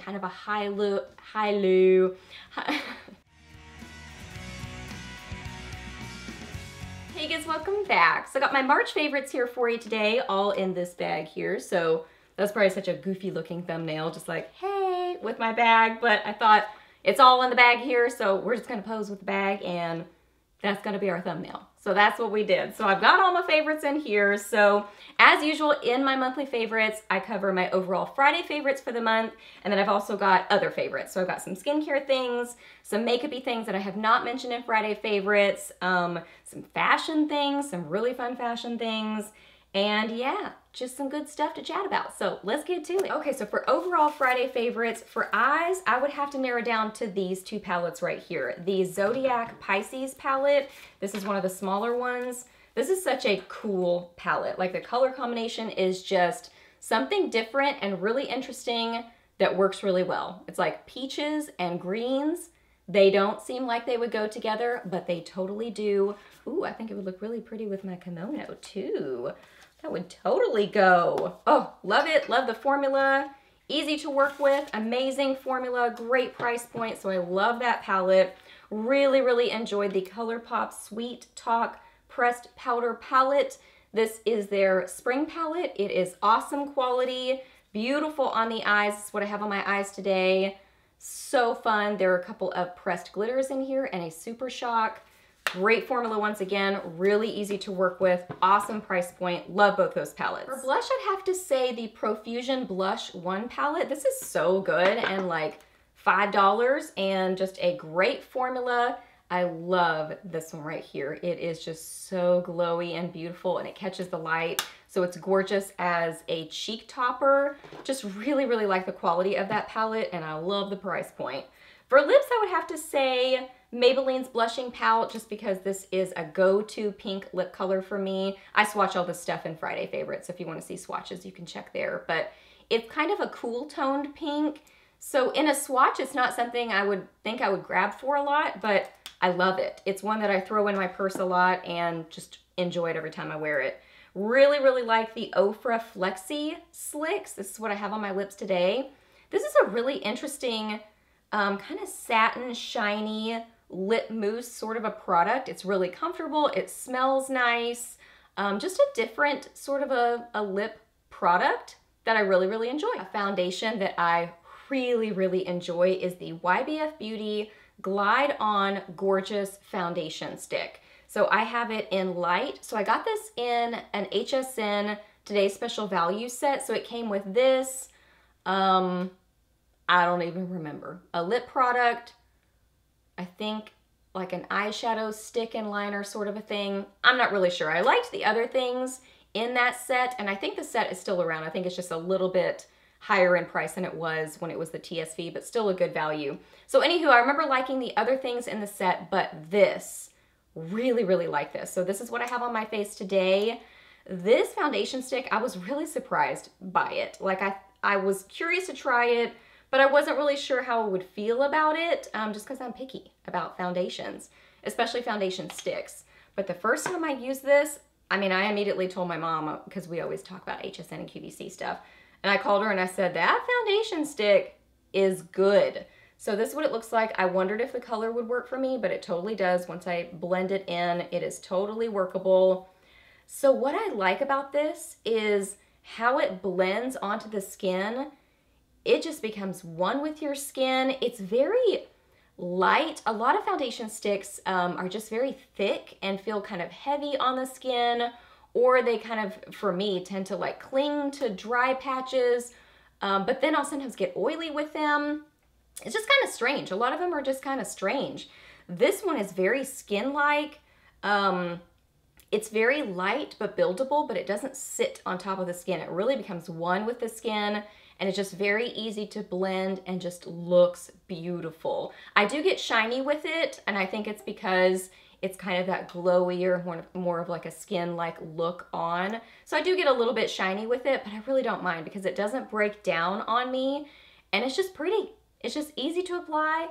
kind of a high-low. Hey guys, welcome back. So I got my March favorites here for you today, all in this bag here. So that's probably such a goofy looking thumbnail, just like, hey, with my bag. But I thought it's all in the bag here, so we're just gonna pose with the bag and that's gonna be our thumbnail. So that's what we did. So I've got all my favorites in here. So as usual, in my monthly favorites, I cover my overall Friday favorites for the month. And then I've also got other favorites. So I've got some skincare things, some makeup-y things that I have not mentioned in Friday favorites, some fashion things, some really fun fashion things. And yeah, just some good stuff to chat about. So let's get to it. Okay, so for overall Friday favorites, for eyes, I would have to narrow down to these two palettes right here. The Zodiac Pisces palette. This is one of the smaller ones. This is such a cool palette. Like the color combination is just something different and really interesting that works really well. It's like peaches and greens. They don't seem like they would go together, but they totally do. Ooh, I think it would look really pretty with my kimono too. That would totally go. Oh, love it. Love the formula. Easy to work with. Amazing formula. Great price point. So I love that palette. Really, really enjoyed the ColourPop Sweet Talk Pressed Powder Palette. This is their spring palette. It is awesome quality. Beautiful on the eyes. This is what I have on my eyes today. So fun. There are a couple of pressed glitters in here and a Super Shock. Great formula once again, really easy to work with, awesome price point, love both those palettes. For blush, I'd have to say the Profusion Blush 1 palette. This is so good and like $5 and just a great formula. I love this one right here. It is just so glowy and beautiful and it catches the light. So it's gorgeous as a cheek topper. Just really, really like the quality of that palette and I love the price point. For lips, I would have to say Maybelline's Blushing Palette, just because this is a go-to pink lip color for me. I swatch all this stuff in Friday favorites. So if you want to see swatches, you can check there. But it's kind of a cool toned pink. So in a swatch, it's not something I would think I would grab for a lot, but I love it. It's one that I throw in my purse a lot and just enjoy it every time I wear it. Really, really like the Ofra Flexi Slicks. This is what I have on my lips today. This is a really interesting kind of satin, shiny lip mousse sort of a product. It's really comfortable. It smells nice. Just a different sort of a lip product that I really, really enjoy. A foundation that I really, really enjoy is the YBF Beauty Glide On Gorgeous Foundation Stick. So I have it in light. So I got this in an HSN Today's Special Value set. So it came with this, I don't even remember. A lip product, I think like an eyeshadow stick and liner sort of a thing. I'm not really sure. I liked the other things in that set, and I think the set is still around. I think it's just a little bit higher in price than it was when it was the TSV, but still a good value. So anywho, I remember liking the other things in the set, but this, really, really like this. So this is what I have on my face today. This foundation stick, I was really surprised by it. Like I was curious to try it, but I wasn't really sure how I would feel about it, just because I'm picky about foundations, especially foundation sticks. But the first time I used this, I mean, I immediately told my mom, because we always talk about HSN and QVC stuff, and I called her and I said, that foundation stick is good. So this is what it looks like. I wondered if the color would work for me, but it totally does. Once I blend it in, it is totally workable. So what I like about this is how it blends onto the skin. It just becomes one with your skin. It's very light. A lot of foundation sticks are just very thick and feel kind of heavy on the skin, or they kind of, for me, tend to like cling to dry patches, but then I'll sometimes get oily with them. It's just kind of strange. A lot of them are just kind of strange. This one is very skin-like. It's very light but buildable, but it doesn't sit on top of the skin. It really becomes one with the skin. And it's just very easy to blend and just looks beautiful. I do get shiny with it, and I think it's because it's kind of that glowier, more of like a skin-like look on. So I do get a little bit shiny with it, but I really don't mind because it doesn't break down on me, and it's just pretty. It's just easy to apply,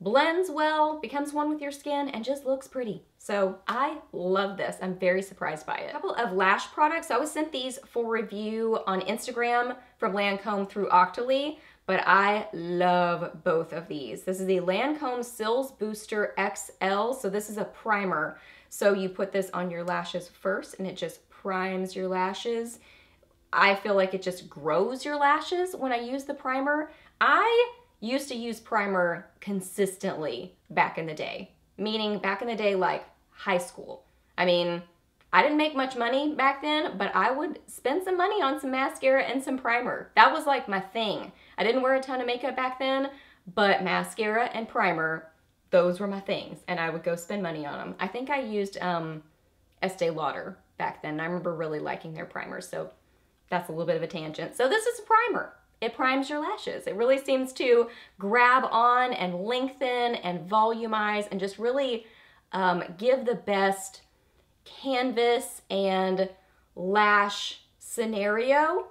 blends well, becomes one with your skin, and just looks pretty. So I love this. I'm very surprised by it. A couple of lash products. I was sent these for review on Instagram from Lancome through Octoly, but I love both of these. This is the Lancome Sills Booster XL. So this is a primer. So you put this on your lashes first and it just primes your lashes. I feel like it just grows your lashes when I use the primer. I used to use primer consistently back in the day, meaning back in the day like high school. I mean, I didn't make much money back then, but I would spend some money on some mascara and some primer. That was like my thing. I didn't wear a ton of makeup back then, but mascara and primer, those were my things, and I would go spend money on them. I think I used Estee Lauder back then. I remember really liking their primer, so that's a little bit of a tangent. So this is a primer. It primes your lashes. It really seems to grab on and lengthen and volumize and just really give the best canvas and lash scenario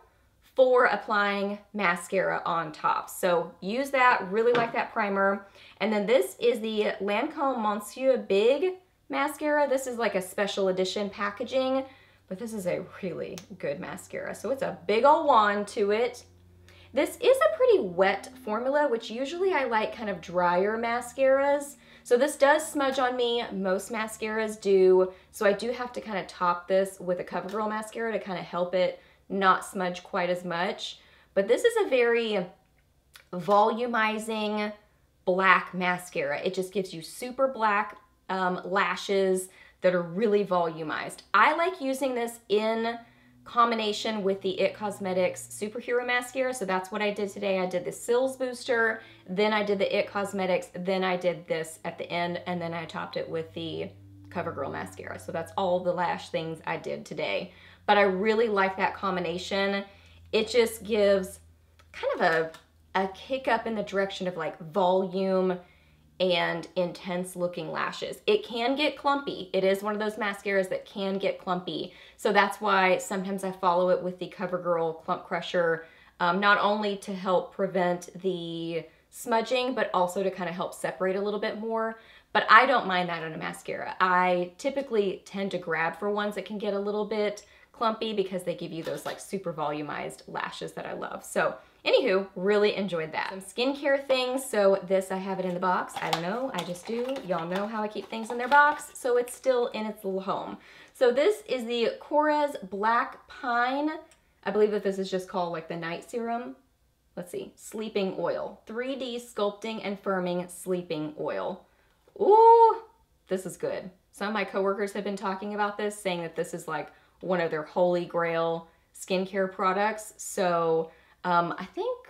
for applying mascara on top. So use that, really like that primer. And then this is the Lancome Monsieur Big mascara. This is like a special edition packaging, but this is a really good mascara. So it's a big old wand to it. This is a pretty wet formula, which usually I like kind of drier mascaras. So this does smudge on me. Most mascaras do. So I do have to kind of top this with a CoverGirl mascara to kind of help it not smudge quite as much. But this is a very volumizing black mascara. It just gives you super black lashes that are really volumized. I like using this in combination with the IT Cosmetics Superhero Mascara. So that's what I did today. I did the Sills Booster, then I did the IT Cosmetics, then I did this at the end, and then I topped it with the CoverGirl Mascara. So that's all the lash things I did today. But I really like that combination. It just gives kind of a kick up in the direction of like volume and intense looking lashes. It can get clumpy. It is one of those mascaras that can get clumpy. So that's why sometimes I follow it with the CoverGirl Clump Crusher, not only to help prevent the smudging, but also to kind of help separate a little bit more. But I don't mind that on a mascara. I typically tend to grab for ones that can get a little bit clumpy because they give you those like super volumized lashes that I love. So anywho, really enjoyed that. Some skincare things. So this, I have it in the box. I don't know, I just do. Y'all know how I keep things in their box. So it's still in its little home. So this is the Korres Black Pine. I believe that this is just called like the night serum. Let's see, sleeping oil. 3D sculpting and firming sleeping oil. Ooh, this is good. Some of my coworkers have been talking about this, saying that this is like one of their holy grail skincare products. So I think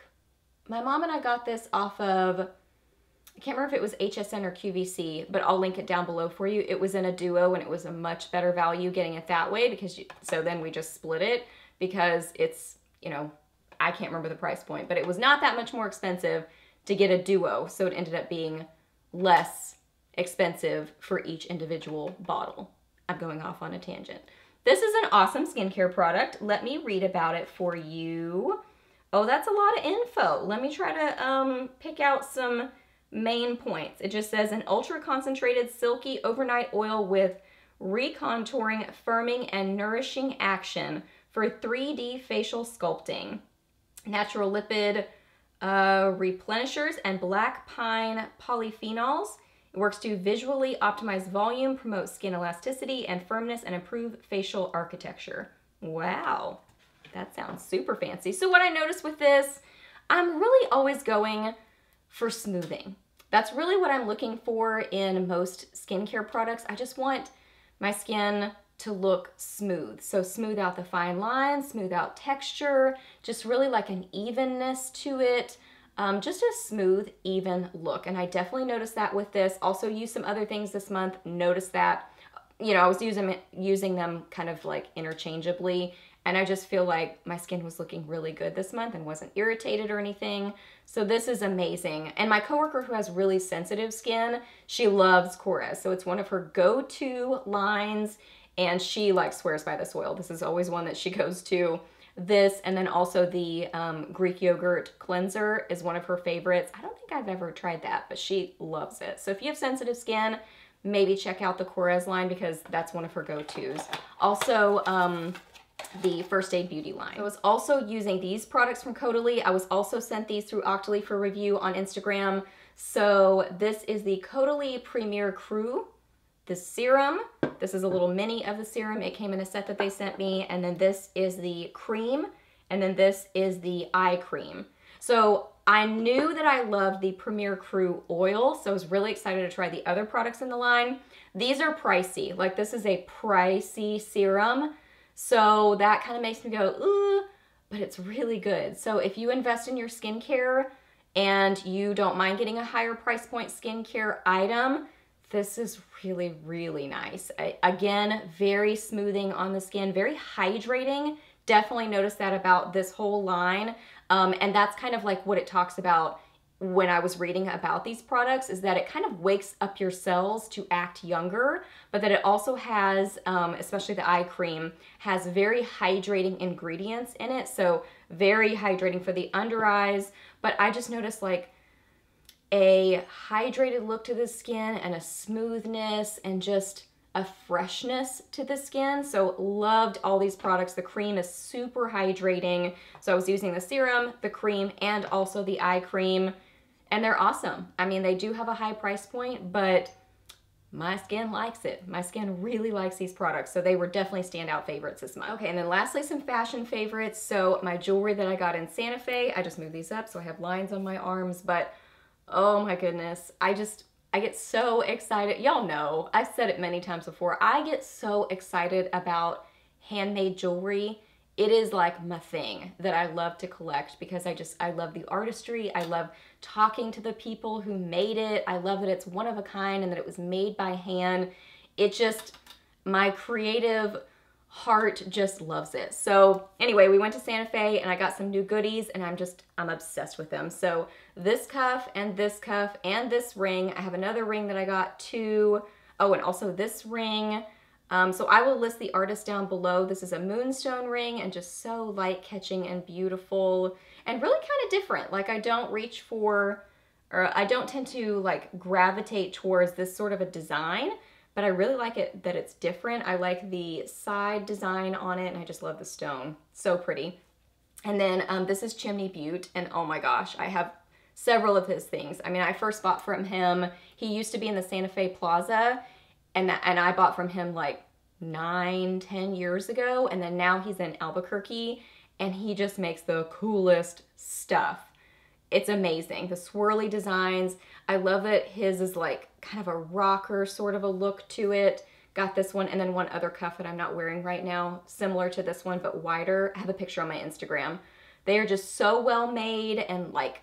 my mom and I got this off of, I can't remember if it was HSN or QVC, but I'll link it down below for you. It was in a duo and it was a much better value getting it that way because so then we just split it because it's, you know, I can't remember the price point, but it was not that much more expensive to get a duo. So it ended up being less expensive for each individual bottle. I'm going off on a tangent. This is an awesome skincare product. Let me read about it for you. Oh, that's a lot of info. Let me try to pick out some main points. It just says an ultra concentrated silky overnight oil with recontouring, firming, and nourishing action for 3D facial sculpting. Natural lipid replenishers and black pine polyphenols. It works to visually optimize volume, promote skin elasticity and firmness, and improve facial architecture. Wow, that sounds super fancy. So what I noticed with this, I'm really always going for smoothing. That's really what I'm looking for in most skincare products. I just want my skin to look smooth. So smooth out the fine lines, smooth out texture, just really like an evenness to it. Just a smooth, even look. And I definitely noticed that with this. Also used some other things this month, noticed that. You know, I was using them kind of like interchangeably, and I just feel like my skin was looking really good this month and wasn't irritated or anything. So this is amazing. And my coworker who has really sensitive skin, she loves Korres. So it's one of her go-to lines, and she like swears by this oil. This is always one that she goes to. This, and then also the Greek yogurt cleanser is one of her favorites. I don't think I've ever tried that, but she loves it. So if you have sensitive skin, maybe check out the Korres line because that's one of her go-tos. Also, the First Aid Beauty line. I was also using these products from Caudalie. I was also sent these through Octoly for review on Instagram. So this is the Caudalie Premier Crew, the serum. This is a little mini of the serum. It came in a set that they sent me. And then this is the cream. And then this is the eye cream. So I knew that I loved the Premier Crew oil, so I was really excited to try the other products in the line. These are pricey. Like, this is a pricey serum. So that kind of makes me go, ooh, but it's really good. So if you invest in your skincare and you don't mind getting a higher price point skincare item, this is really, really nice. Again, very smoothing on the skin, very hydrating. Definitely noticed that about this whole line. And that's kind of like what it talks about when I was reading about these products, is that it kind of wakes up your cells to act younger, but that it also has, especially the eye cream, has very hydrating ingredients in it. So very hydrating for the under eyes. But I just noticed like a hydrated look to the skin and a smoothness and just a freshness to the skin. So loved all these products. The cream is super hydrating. So I was using the serum, the cream, and also the eye cream, and they're awesome. I mean, they do have a high price point, but my skin likes it. My skin really likes these products. So they were definitely standout favorites this month. Okay, and then lastly, some fashion favorites. So my jewelry that I got in Santa Fe, I just moved these up so I have lines on my arms, but oh my goodness, I get so excited. Y'all know, I've said it many times before, I get so excited about handmade jewelry. It is like my thing that I love to collect because I love the artistry. I love talking to the people who made it. I love that it's one of a kind and that it was made by hand. It just, my creative heart just loves it. So anyway, we went to Santa Fe and I got some new goodies and I'm obsessed with them. So this cuff and this ring. I have another ring that I got too. Oh, and also this ring. So I will list the artist down below. This is a Moonstone ring and just so light catching and beautiful and really kind of different. Like I don't reach for, or I don't tend to like gravitate towards this sort of a design, but I really like it that it's different. I like the side design on it and I just love the stone. So pretty. And then this is Chimney Butte, and oh my gosh, I have several of his things. I mean, I first bought from him, he used to be in the Santa Fe Plaza, and I bought from him like 9-10 years ago, and then now he's in Albuquerque and he just makes the coolest stuff. It's amazing. The swirly designs. I love it. His is like kind of a rocker sort of a look to it. Got this one and then one other cuff that I'm not wearing right now, similar to this one but wider. I have a picture on my Instagram. They are just so well made and like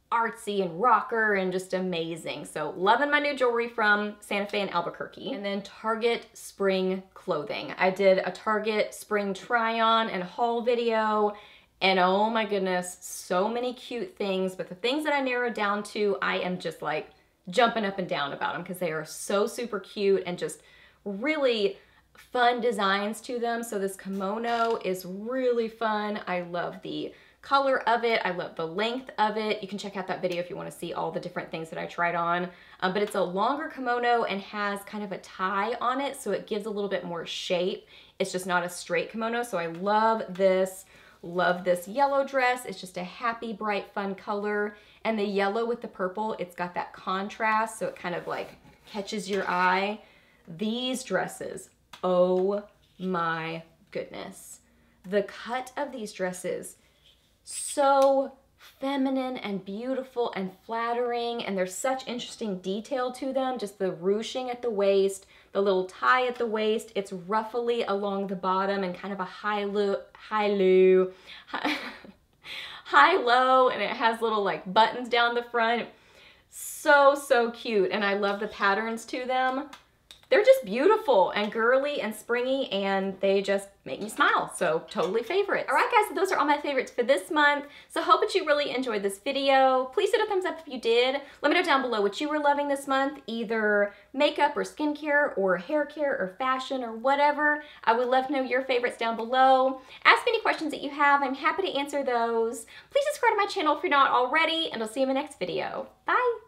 artsy and rocker and just amazing. So loving my new jewelry from Santa Fe and Albuquerque. And then Target spring clothing. I did a Target spring try on and haul video, and oh my goodness, so many cute things. But the things that I narrowed down to, I am just like jumping up and down about them because they are so super cute and just really fun designs to them. So this kimono is really fun. I love the color of it. I love the length of it. You can check out that video if you want to see all the different things that I tried on. But it's a longer kimono and has kind of a tie on it, so it gives a little bit more shape. It's just not a straight kimono, so I love this. Love this yellow dress. It's just a happy, bright, fun color. And the yellow with the purple, it's got that contrast, so it kind of like catches your eye. These dresses, oh my goodness. The cut of these dresses, so feminine and beautiful and flattering, and there's such interesting detail to them. Just the ruching at the waist, the little tie at the waist. It's ruffly along the bottom and kind of a high-low, and it has little like buttons down the front. So cute, and I love the patterns to them. They're just beautiful and girly and springy, and they just make me smile. So totally favorites. All right, guys, so those are all my favorites for this month. So hope that you really enjoyed this video. Please hit a thumbs up if you did. Let me know down below what you were loving this month, either makeup or skincare or hair care or fashion or whatever. I would love to know your favorites down below. Ask me any questions that you have. I'm happy to answer those. Please subscribe to my channel if you're not already, and I'll see you in my next video. Bye.